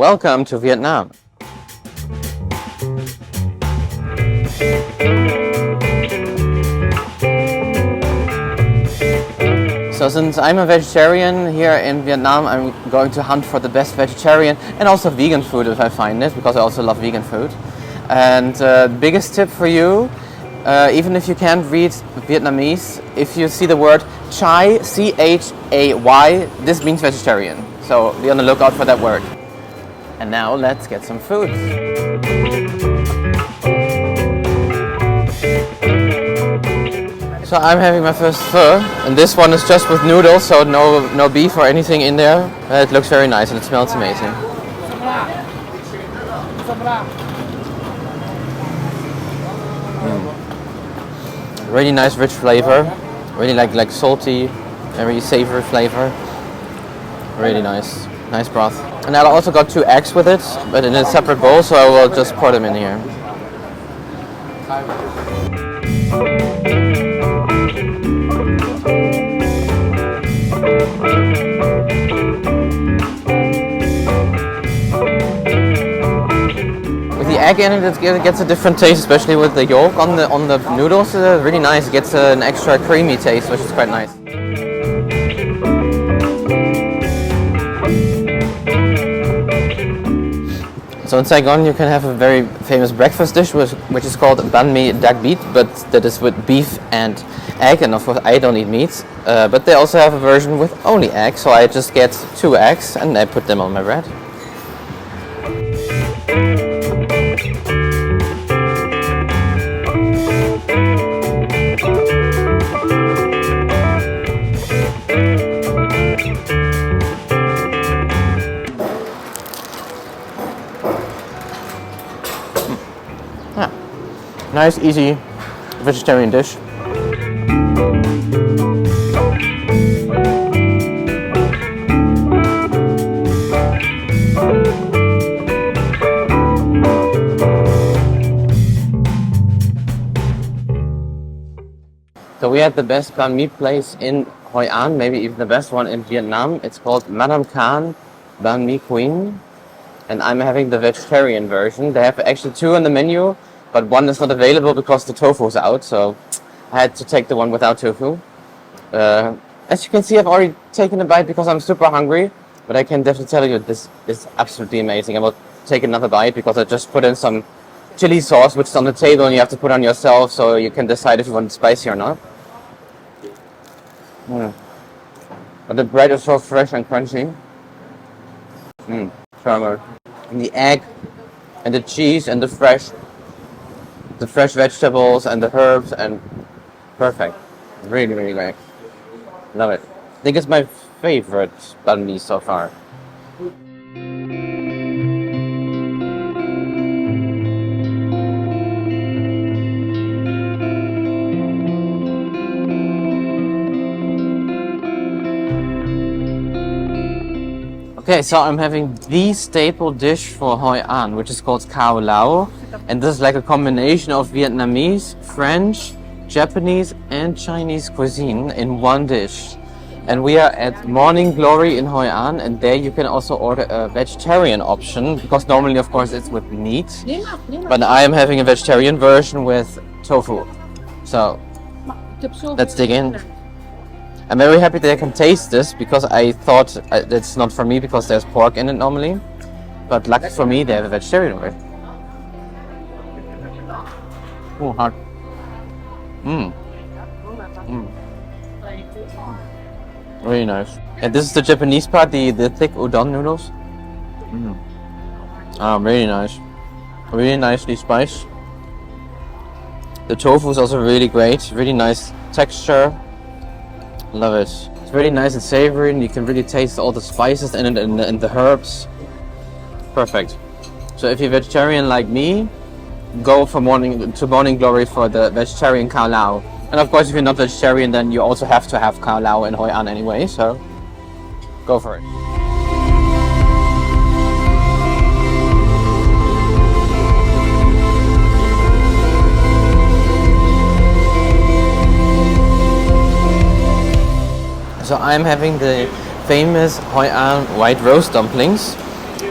Welcome to Vietnam. So since I'm a vegetarian here in Vietnam, I'm going to hunt for the best vegetarian and also vegan food if I find it, because I also love vegan food. And biggest tip for you, even if you can't read Vietnamese, if you see the word chai, C-H-A-Y, this means vegetarian. So be on the lookout for that word. And now let's get some food. So I'm having my first pho, and this one is just with noodles, so no beef or anything in there. It looks very nice and it smells amazing. Really nice rich flavor, really like salty, very savory flavor. Really nice broth. And I also got 2 eggs with it, but in a separate bowl, so I will just pour them in here. With the egg in it, it gets a different taste, especially with the yolk on the noodles. Really nice. It gets an extra creamy taste, which is quite nice. So in Saigon you can have a very famous breakfast dish which is called Banh Dak Beet, but that is with beef and egg, and of course I don't eat meat. But they also have a version with only egg, so I just get 2 eggs and I put them on my bread. Nice, easy vegetarian dish. So we had the best banh mi place in Hoi An, maybe even the best one in Vietnam. It's called Madame Khan Banh Mi Queen, and I'm having the vegetarian version. They have actually 2 on the menu, but one is not available because the tofu is out, so I had to take the one without tofu. As you can see, I've already taken a bite because I'm super hungry, but I can definitely tell you this is absolutely amazing. I will take another bite because I just put in some chili sauce, which is on the table and you have to put on yourself, so you can decide if you want it spicy or not. But the bread is so fresh and crunchy. So good. And the egg and the cheese and the fresh vegetables and the herbs, and perfect. Really, really great. Love it. I think it's my favorite banh mi so far. Okay, so I'm having the staple dish for Hoi An, which is called Khao Lao. And this is like a combination of Vietnamese, French, Japanese and Chinese cuisine in one dish. And we are at Morning Glory in Hoi An, and there you can also order a vegetarian option, because normally of course it's with meat. But I am having a vegetarian version with tofu. So let's dig in. I'm very happy that I can taste this, because I thought it's not for me because there's pork in it normally. But lucky for me, they have a vegetarian version. Oh, hot. Really nice. And this is the Japanese part, the thick udon noodles. Really nice. Really nicely spiced. The tofu is also really great. Really nice texture. Love it. It's really nice and savory, and you can really taste all the spices in it and the herbs. Perfect. So if you're vegetarian like me, go for Morning Glory for the vegetarian Khao Lao. And of course, if you're not vegetarian, then you also have to have Khao Lao in Hoi An anyway, so go for it. So I'm having the famous Hoi An white roast dumplings.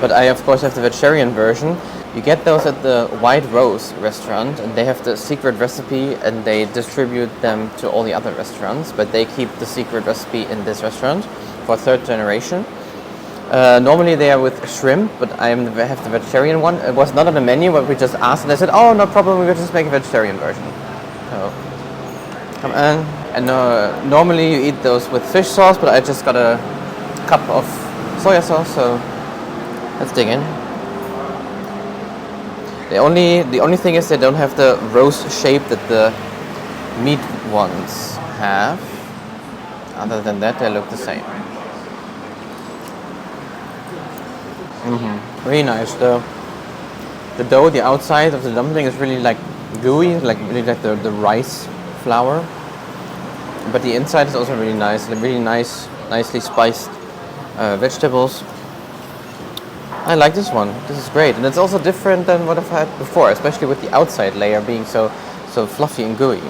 but I of course have the vegetarian version. You get those at the White Rose restaurant, and they have the secret recipe, and they distribute them to all the other restaurants, but they keep the secret recipe in this restaurant for third generation. Normally they are with shrimp, but I have the vegetarian one. It was not on the menu, but we just asked, and they said, "Oh, no problem, we will just make a vegetarian version." So, come on. And normally you eat those with fish sauce, but I just got a cup of soya sauce, so let's dig in. The only thing is they don't have the rose shape that the meat ones have. Other than that, they look the same. Really nice. The dough, the outside of the dumpling is really like gooey, like really like the rice flour. But the inside is also really nice, like really nice, nicely spiced vegetables. I like this one. This is great, and it's also different than what I've had before, especially with the outside layer being so fluffy and gooey.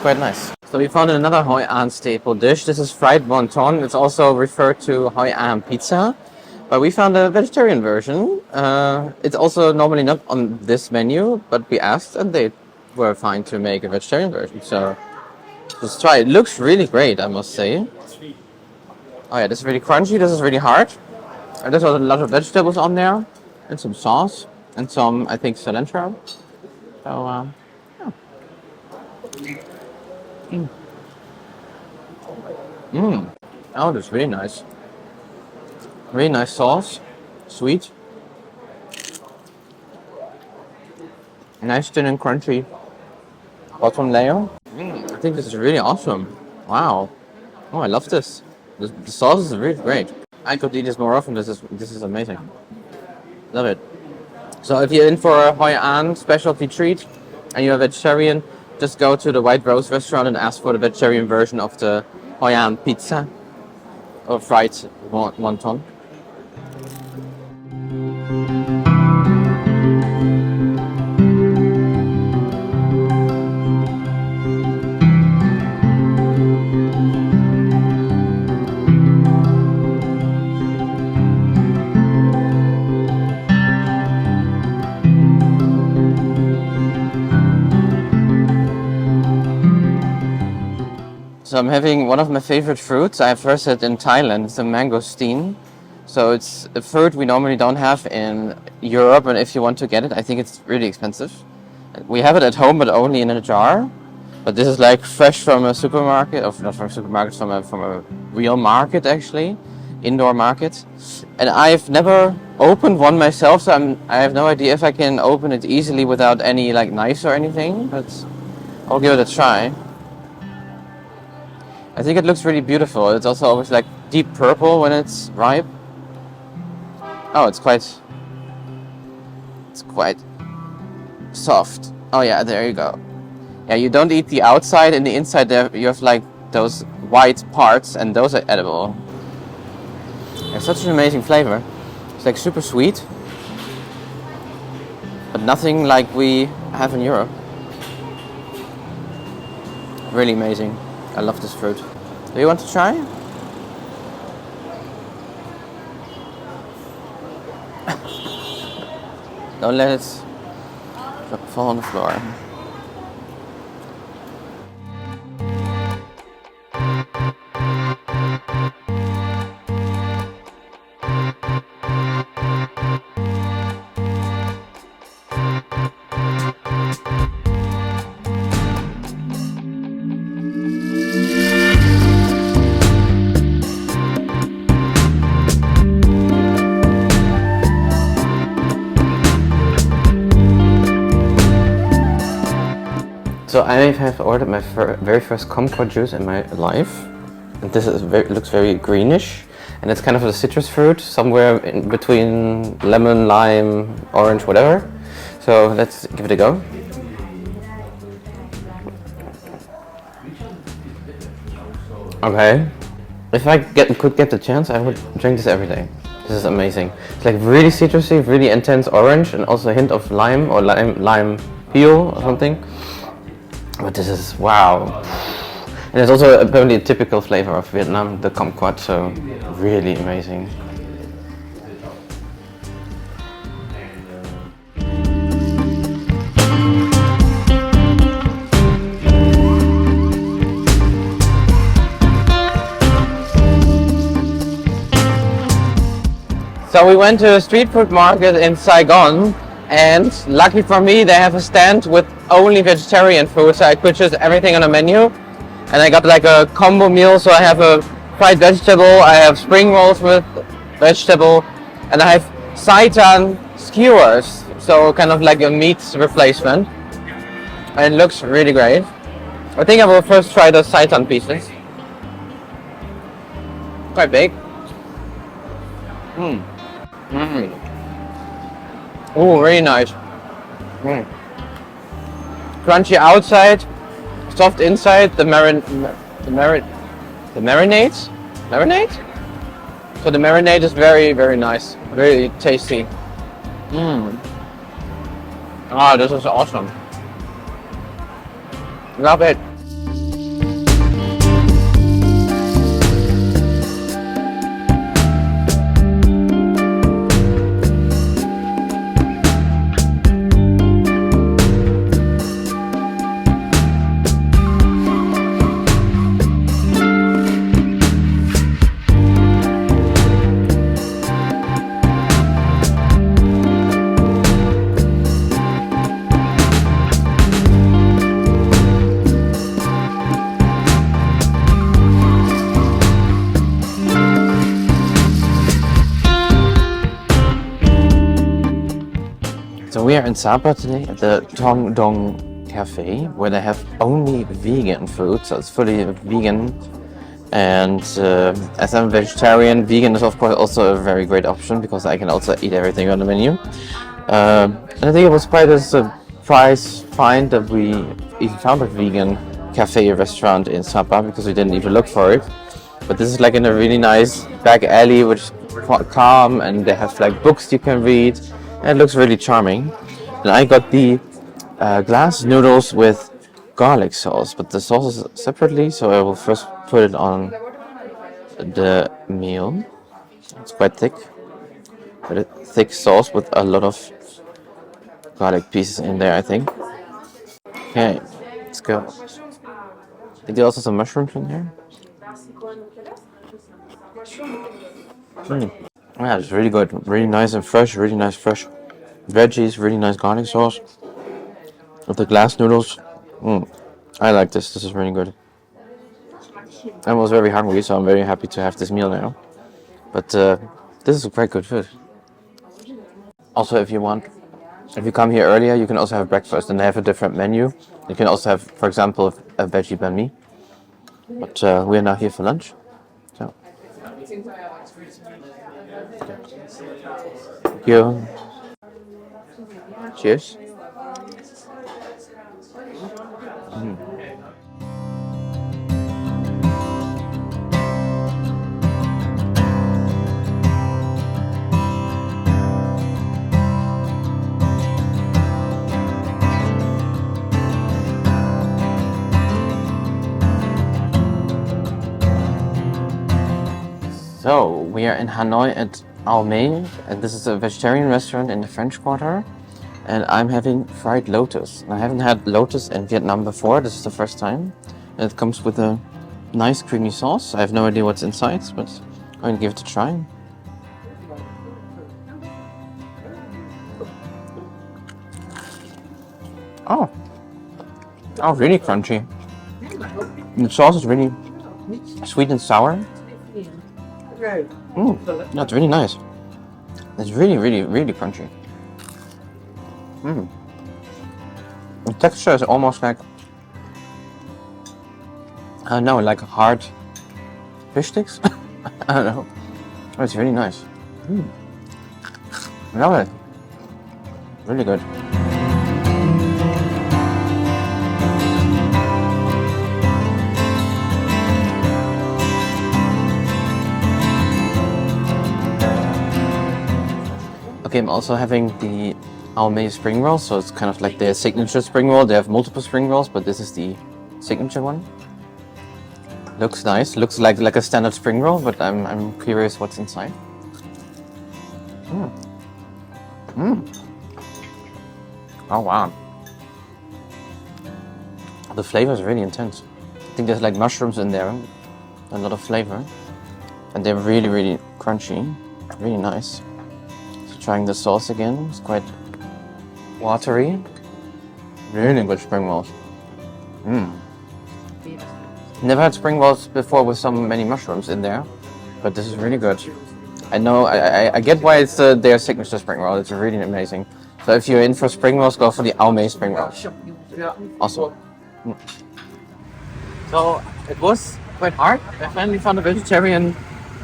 Quite nice. So we found another Hoi An staple dish. This is fried wonton. It's also referred to Hoi An pizza, but we found a vegetarian version. It's also normally not on this menu, but we asked, and they were fine to make a vegetarian version. So let's try it. It looks really great, I must say. Oh yeah, this is really crunchy. This is really hard. And there's a lot of vegetables on there, and some sauce, and some, I think, cilantro. So, yeah. Oh, that's really nice. Really nice sauce. Sweet. Nice, thin and crunchy bottom layer. I think this is really awesome. Wow. Oh, I love this. The sauce is really great. I could eat this more often. This is amazing. Love it. So if you're in for a Hoi An specialty treat and you're a vegetarian, just go to the White Rose restaurant and ask for the vegetarian version of the Hoi An pizza or fried wonton. So I'm having one of my favorite fruits. I first had in Thailand. It's a mangosteen. So it's a fruit we normally don't have in Europe, and if you want to get it, I think it's really expensive. We have it at home, but only in a jar. But this is like fresh from a supermarket, or not from a supermarket, from a real market actually, indoor market. And I've never opened one myself, so I have no idea if I can open it easily without any like knives or anything. But I'll give it a try. I think it looks really beautiful. It's also always like deep purple when it's ripe. Oh, it's quite soft. Oh yeah, there you go. Yeah, you don't eat the outside, and the inside there you have like those white parts, and those are edible. It's such an amazing flavor. It's like super sweet, but nothing like we have in Europe. Really amazing. I love this fruit. Do you want to try? Don't let it fall on the floor. So I have ordered my very first kumquat juice in my life. And this is looks very greenish, and it's kind of a citrus fruit, somewhere in between lemon, lime, orange, whatever. So let's give it a go. Okay, if I could get the chance, I would drink this every day. This is amazing. It's like really citrusy, really intense orange, and also a hint of lime or lime peel or something. But this is wow. And it's also apparently a typical flavor of Vietnam, the kumquat, so really amazing. So we went to a street food market in Saigon, and lucky for me, they have a stand with only vegetarian food, so I could choose everything on the menu. And I got like a combo meal, so I have a fried vegetable, I have spring rolls with vegetable, and I have seitan skewers, so kind of like a meat replacement. And it looks really great. I think I will first try the seitan pieces. Quite big. Oh, really nice. Crunchy outside, soft inside. The marinade. So the marinade is very, very nice. Really tasty. Ah, this is awesome. Love it. So we are in Sapa today at the Tong Dong Cafe, where they have only vegan food, so it's fully vegan. And as I'm a vegetarian, vegan is of course also a very great option because I can also eat everything on the menu. And I think it was quite a surprise find that we even found a vegan cafe restaurant in Sapa because we didn't even look for it. But this is like in a really nice back alley, which is quite calm, and they have like books you can read. And it looks really charming. And I got the glass noodles with garlic sauce, but the sauce is separately, so I will first put it on the meal. It's quite thick, but a thick sauce with a lot of garlic pieces in there, I think. Okay, let's go. I think there are also some mushrooms in there. Yeah, it's really good. Really nice and fresh. Really nice fresh veggies. Really nice garlic sauce. With the glass noodles. I like this. This is really good. I was very hungry, so I'm very happy to have this meal now. But this is quite good food. Also, if you come here earlier, you can also have breakfast, and they have a different menu. You can also have, for example, a veggie banh mi. But we are now here for lunch. So. Thank you. Cheers. So we are in Hanoi at Mai, and this is a vegetarian restaurant in the French Quarter. And I'm having fried lotus. I haven't had lotus in Vietnam before. This is the first time. And it comes with a nice creamy sauce. I have no idea what's inside, but I'm going to give it a try. Oh, really crunchy. The sauce is really sweet and sour. That's really nice. It's really, really, really crunchy. The texture is almost like, I don't know, like hard fish sticks. I don't know. Oh, it's really nice. I love it. Really good. Okay, I'm also having the Mai spring roll, so it's kind of like their signature spring roll. They have multiple spring rolls, but this is the signature one. Looks nice. Looks like a standard spring roll, but I'm curious what's inside. Oh wow. The flavor is really intense. I think there's like mushrooms in there, a lot of flavor, and they're really, really crunchy, really nice. Trying the sauce again. It's quite watery. Really good spring rolls. Never had spring rolls before with so many mushrooms in there, but this is really good. I know, I get why it's their signature spring roll. It's really amazing. So if you're in for spring rolls, go for the Ao Mei spring roll. Awesome. So it was quite hard. I finally found a vegetarian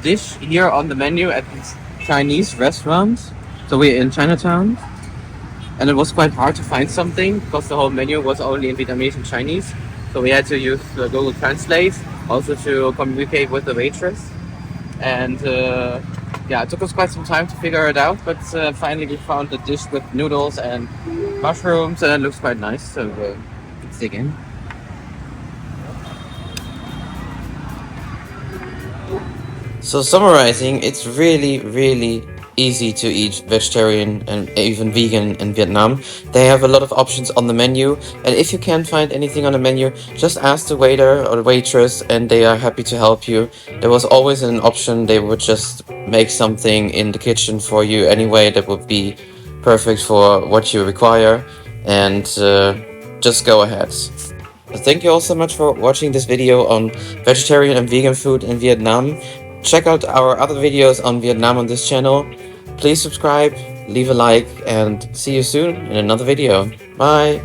dish here on the menu at this Chinese restaurant. So we're in Chinatown. And it was quite hard to find something because the whole menu was only in Vietnamese and Chinese. So we had to use Google Translate also to communicate with the waitress. And yeah, it took us quite some time to figure it out, but finally we found a dish with noodles and mushrooms, and it looks quite nice. So let's dig in. So summarizing, it's really easy to eat vegetarian and even vegan in Vietnam. They have a lot of options on the menu, and if you can't find anything on the menu, just ask the waiter or the waitress and they are happy to help you. There was always an option. They would just make something in the kitchen for you anyway that would be perfect for what you require, and just go ahead. Thank you all so much for watching this video on vegetarian and vegan food in Vietnam. Check out our other videos on Vietnam on this channel. Please subscribe, leave a like, and see you soon in another video. Bye!